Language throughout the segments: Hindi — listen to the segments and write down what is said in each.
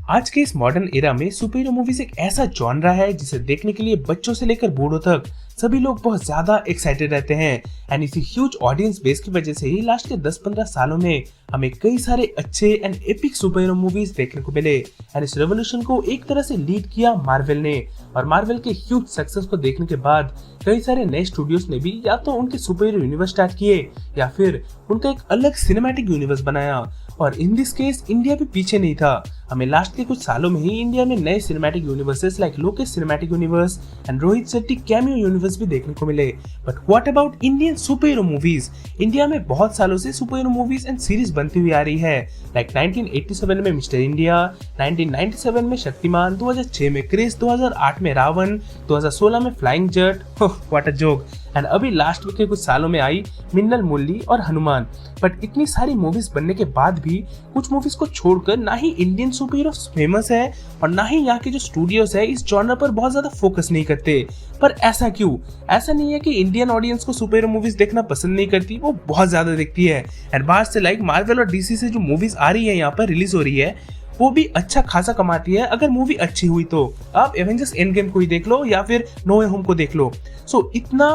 आज के इस मॉडर्न एरा में सुपर हीरो मूवीज एक ऐसा जॉनरा है जिसे देखने के लिए बच्चों से लेकर बूढ़ों तक सभी लोग बहुत ज्यादा एक्साइटेड रहते हैं। एंड इसी ह्यूज ऑडियंस बेस की वजह से ही लास्ट के 10-15 सालों में हमें कई सारे अच्छे and epic super hero movies देखने को मिले। एंड इस रेवोल्यूशन को एक तरह से लीड किया मार्वल ने, और मार्वल के ह्यूज सक्सेस को देखने के बाद कई सारे नए स्टूडियोज ने भी या तो उनके सुपर हीरो यूनिवर्स स्टार्ट किए या फिर उनका एक अलग सिनेमैटिक यूनिवर्स बनाया। और इन दिस केस इंडिया भी पीछे नहीं था। हमें लास्ट के कुछ सालों में ही इंडिया में नए cinematic universes like Lokesh cinematic universe and Rohit Shetty cameo universe भी देखने को मिले। But what about Indian super hero movies? India में बहुत सालों से super hero movies and series बनती हुई आ रही है। लाइक 1987 में मिस्टर इंडिया, 1997 में शक्तिमान, 2006 में क्रिस, 2008 में रावण, 2016 में flying Jatt, what a joke. And अभी लास्ट के कुछ सालों में आई मिन्नल मुरली और हनुमान। बट इतनी सारी मूवीज बनने के बाद भी कुछ मूवीज को छोड़कर ना ही इंडियन सुपर हीरो फेमस है और ना ही यहाँ के जो स्टूडियोज है इस जॉनर पर बहुत ज्यादा फोकस नहीं करते। पर ऐसा क्यों? ऐसा नहीं है कि इंडियन ऑडियंस को सुपर हीरो मूवीज देखना पसंद नहीं करती, वो बहुत ज्यादा देखती है। एंड बाहर से लाइक मार्वल और डीसी से जो मूवीज आ रही है यहाँ पर रिलीज हो रही है वो भी अच्छा खासा कमाती है अगर मूवी अच्छी हुई तो। आप एवेंजर्स एंड गेम को ही देख लो या फिर नो वे होम को देख लो। सो इतना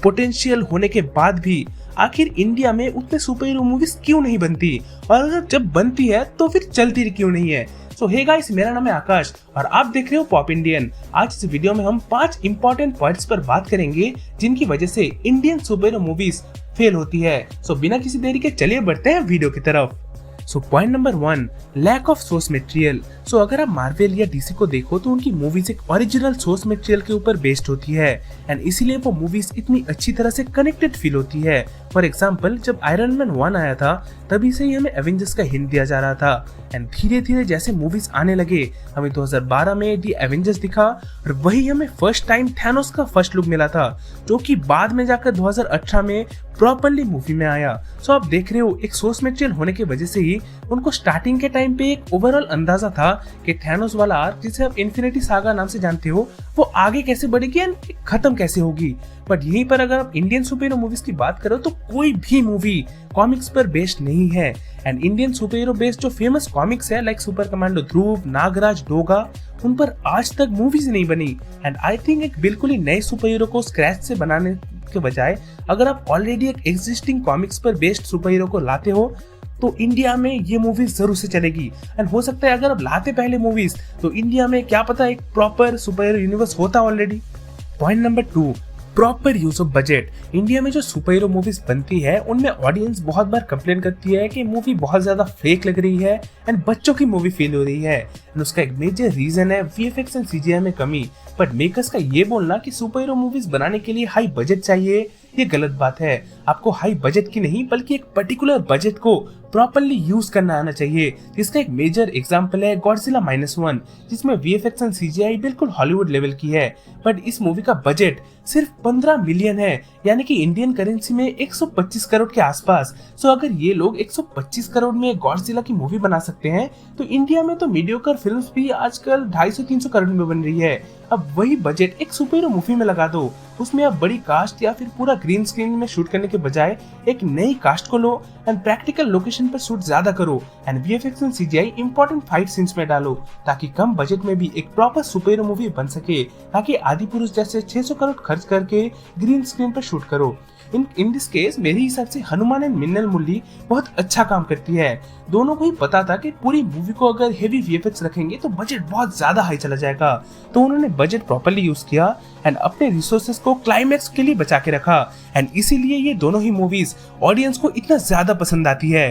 पोटेंशियल होने के बाद भी आखिर इंडिया में उतने सुपर हीरो मूवीज क्यों नहीं बनती, और अगर जब बनती है तो फिर चलती क्यों नहीं है? सो हे गाइस, मेरा नाम है आकाश और आप देख रहे हो पॉप इंडियन। आज इस वीडियो में हम 5 इंपॉर्टेंट पॉइंट्स पर बात करेंगे जिनकी वजह से Indian super hero movies fail होती है। सो बिना किसी देरी के चलिए बढ़ते हैं वीडियो की तरफ। So point number 1, lack of source material. So अगर आप मार्वल या डीसी को देखो तो उनकी मूवीज एक ओरिजिनल सोर्स मटेरियल के ऊपर बेस्ड होती है एंड इसीलिए वो मूवीज इतनी अच्छी तरह से कनेक्टेड फील होती है। फॉर एग्जाम्पल, जब आयरन मैन 1 आया था तभी से ही हमें एवेंजर्स का हिंट दिया जा रहा था एंड धीरे धीरे जैसे मूवीज आने लगे हमें 2012 में दी एवेंजर्स दिखा और वही हमें फर्स्ट टाइम थैनोस का फर्स्ट लुक मिला था जो कि बाद में जाकर 2018 में प्रॉपरली मूवी में आया। सो आप देख रहे हो एक सोर्स मटेरियल होने की वजह से ही उनको स्टार्टिंग के टाइम पे एक ओवरऑल अंदाजा था कि थैनोस वाला आर्क जिसे आप इन्फिनिटी सागा नाम से जानते हो वो आगे कैसे बढ़ेगी एंड खत्म कैसे होगी। बट यहीं पर अगर आप इंडियन सुपर हीरो मूवीज की बात करो तो कोई भी मूवी कॉमिक्स पर बेस्ड नहीं है। And Indian super hero based जो फेमस कॉमिक्स है लाइक सुपर कमांडो ध्रुव, नागराज, डोगा, उन पर आज तक मूवीज नहीं बनी। एंड आई थिंक एक बिल्कुल ही नए सुपर हीरो को स्क्रैच से बनाने के बजाय अगर आप ऑलरेडी एक एग्जिस्टिंग कॉमिक्स पर बेस्ड सुपर हीरो को लाते हो तो इंडिया में ये मूवीज जरूर से चलेगी। एंड हो सकता है अगर आप लाते पहले मूवीज तो इंडिया में क्या पता एक प्रॉपर सुपर हीरो यूनिवर्स होता already. Point number 2, proper use of budget. India में जो सुपर हीरो मूवीज बनती है उनमें ऑडियंस बहुत बार कंप्लेन करती है कि मूवी बहुत ज्यादा फेक लग रही है एंड बच्चों की मूवी फील हो रही है। एंड उसका एक मेजर रीजन है वीएफएक्स एंड सीजीआई में कमी। बट मेकर्स का ये बोलना कि सुपर हीरो मूवीज बनाने के लिए हाई बजट चाहिए, ये गलत बात है। आपको हाई बजट की नहीं बल्कि एक पर्टिकुलर बजट को प्रॉपर्ली यूज करना आना चाहिए। जिसका एक मेजर एग्जांपल है गॉडजिला -1 जिसमें वीएफएक्स एंड सीजीआई बिल्कुल हॉलीवुड लेवल की है। बट इस मूवी का बजट सिर्फ 15 मिलियन है, यानी कि इंडियन करेंसी में 125 करोड़ के आसपास। सो अगर ये लोग 125 करोड़ में गॉडजिला की मूवी बना सकते हैं तो इंडिया में तो मीडियोकर फिल्म्स भी आजकल 250-300 करोड़ में बन रही है। अब वही बजट एक सुपर हीरो मूवी में लगा दो, उसमें आप बड़ी कास्ट या फिर पूरा ग्रीन स्क्रीन में शूट करने के बजाय एक नई कास्ट को लो एंड प्रैक्टिकल लोकेशन पर शूट ज्यादा करो and VFX and CGI important fight scenes में डालो ताकि कम बजट में भी एक प्रॉपर सुपर हीरो मूवी बन सके, ताकि आदि पुरुष जैसे 600 करोड़ खर्च करके ग्रीन स्क्रीन पर शूट करो। इन दिस केस मेरे हिसाब से हनुमान एंड मिन्नल मुरली बहुत अच्छा काम करती है। दोनों को ही पता था कि पूरी मूवी को अगर हेवी वीएफएक्स रखेंगे तो बजट बहुत ज्यादा हाई चला जाएगा, तो उन्होंने बजट प्रॉपर्ली यूज किया एंड अपने रिसोर्सेज को क्लाइमैक्स के लिए बचा के रखा एंड इसीलिए ये दोनों ही मूवीज ऑडियंस को इतना ज्यादा पसंद आती है।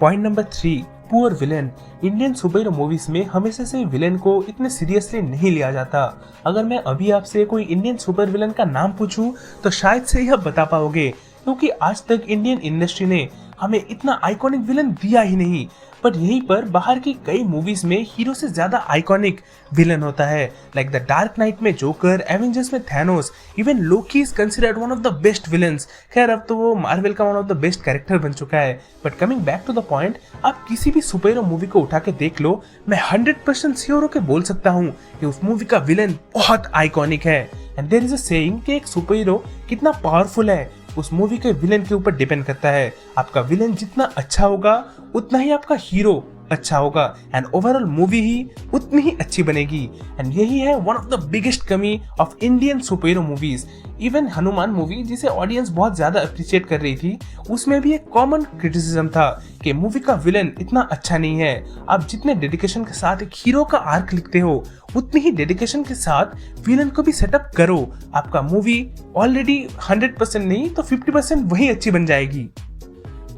Point number 3, poor villain. Indian super hero movies में हमेशा से विलेन को इतने सीरियसली नहीं लिया जाता। अगर मैं अभी आपसे कोई इंडियन सुपर विलेन का नाम पूछूं तो शायद से ही आप बता पाओगे, क्योंकि आज तक इंडियन इंडस्ट्री ने हमें इतना आइकॉनिक विलेन दिया ही नहीं। बट यहीं पर बाहर की कई मूवीज में हीरो से ज्यादा आइकॉनिक विलेन होता है, लाइक द डार्क नाइट में जोकर, एवेंजर्स में Thanos, even Loki is considered one of the best villains. खैर अब तो वो मार्वल का one of the best character बन चुका है। But coming back to the point, आप किसी भी सुपर हीरो मूवी को उठा के देख लो, मैं 100% श्योर होकर बोल सकता हूँ कि उस मूवी का विलेन बहुत आइकॉनिक है। And there is a saying कि एक सुपर हीरो कितना पावरफुल है उस मूवी के विलेन के ऊपर डिपेंड करता है। आपका विलेन जितना अच्छा होगा उतना ही आपका हीरो अच्छा होगा एंड ओवरऑल मूवी ही उतनी ही अच्छी बनेगी। एंड यही है वन ऑफ द बिगेस्ट कमी of Indian super hero movies. Even Hanuman movie जिसे ऑडियंस बहुत ज्यादा अप्रिशिएट कर रही थी, उसमें भी एक कॉमन क्रिटिसिज्म था कि मूवी का विलन इतना अच्छा नहीं है। आप जितने डेडिकेशन के साथ एक हीरो का आर्क लिखते हो, उतनी ही डेडिकेशन के साथ विलन को भी सेटअप करो। आपका मूवी ऑलरेडी 100% नहीं तो 50% वही अच्छी बन जाएगी।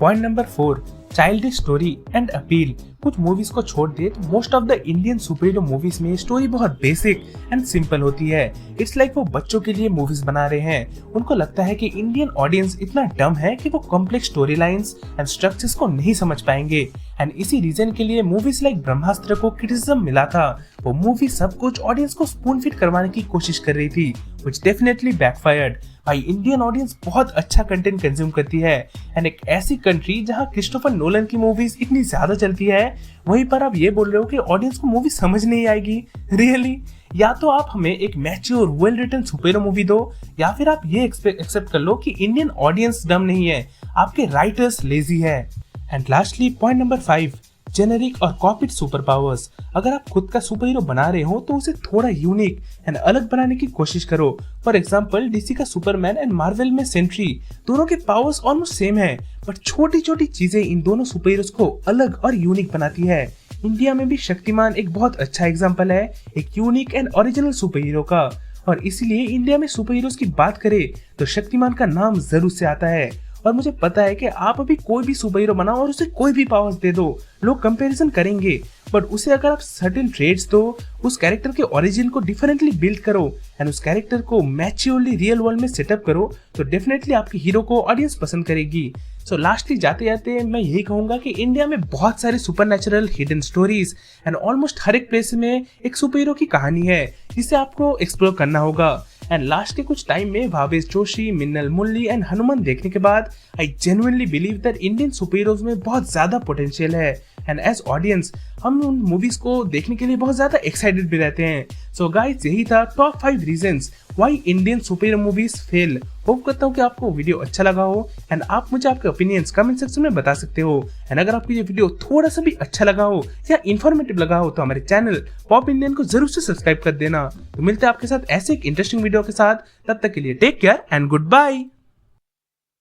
Point number 4, childish story and appeal. कुछ मूवीज को छोड़ दे तो most of the Indian super hero movies में स्टोरी बहुत बेसिक एंड सिंपल होती है। इट्स लाइक वो बच्चों के लिए मूवीज बना रहे हैं। उनको लगता है कि इंडियन ऑडियंस इतना डम है कि वो complex story lines and structures को नहीं समझ पाएंगे। एंड इसी रीजन के लिए मूवीज लाइक ब्रह्मास्त्र को क्रिटिसिज्म मिला था। वो मूवी सब कुछ ऑडियंस को स्पून फीड करवाने की कोशिश कर रही थी, व्हिच डेफिनेटली बैकफायर्ड। भाई इंडियन ऑडियंस बहुत अच्छा कंटेंट कंज्यूम करती है एंड एक ऐसी कंट्री जहां क्रिस्टोफर नोलन की मूवीज इतनी ज्यादा चलती है, वहीं पर आप ये बोल रहे हो कि ऑडियंस को मूवी समझ नहीं आएगी। रियली? या तो आप हमें एक mature well written superhero movie दो, या फिर आप ये एक्सेप्ट कर लो कि इंडियन ऑडियंस डम नहीं है, आपके राइटर्स लेजी है। And lastly point number 5, generic और कॉपीड सुपर पावर्स। अगर आप खुद का सुपर हीरो बना रहे हो तो उसे थोड़ा यूनिक एंड अलग बनाने की कोशिश करो। फॉर एग्जांपल डीसी का सुपरमैन एंड मार्वल में सेंट्री, दोनों के पावर्स ऑलमोस्ट सेम है, बट छोटी छोटी चीजें इन दोनों सुपर हीरोज को अलग और यूनिक बनाती है। इंडिया में भी शक्तिमान एक बहुत अच्छा एग्जाम्पल है एक unique and original super hero का, और इसीलिए इंडिया में सुपर हीरोज की बात करें तो शक्तिमान का नाम जरूर से आता है। और मुझे पता है कि आप अभी कोई भी सुपर हीरो बनाओ और उसे कोई भी पावर्स दे दो, लोग कंपैरिजन करेंगे, बट उसे अगर आप सर्टेन ट्रेड्स दो, उस कैरेक्टर के ओरिजिन को डिफरेंटली बिल्ड करो एंड उस कैरेक्टर को मैच्योरली रियल वर्ल्ड में सेटअप करो, तो डेफिनेटली आपके हीरो को ऑडियंस पसंद करेगी। सो लास्टली जाते जाते मैं यही कहूंगा कि इंडिया में बहुत सारे supernatural hidden stories and almost हर एक प्लेस में एक सुपर हीरो की कहानी है जिसे आपको एक्सप्लोर करना होगा। एंड लास्ट के कुछ टाइम में भावेश जोशी, मिन्नल मुरली एंड हनुमान देखने के बाद I genuinely believe that Indian super heroes में बहुत ज्यादा पोटेंशियल है एंड एज ऑडियंस हम उन मूवीज को देखने के लिए बहुत ज्यादा एक्साइटेड भी रहते हैं। सो गाइस यही था top 5 reasons why Indian super hero movies fail. Hope करता हूँ कि आपको वीडियो अच्छा लगा हो एंड आप मुझे आपके ओपिनियंस कमेंट सेक्शन में बता सकते हो। एंड अगर आपको ये वीडियो थोड़ा सा भी अच्छा लगा हो या इन्फॉर्मेटिव लगा हो तो हमारे चैनल पॉप इंडियन को जरूर से सब्सक्राइब कर देना। तो मिलते हैं आपके साथ ऐसे एक इंटरेस्टिंग वीडियो के साथ, तब तक के लिए take care and good bye.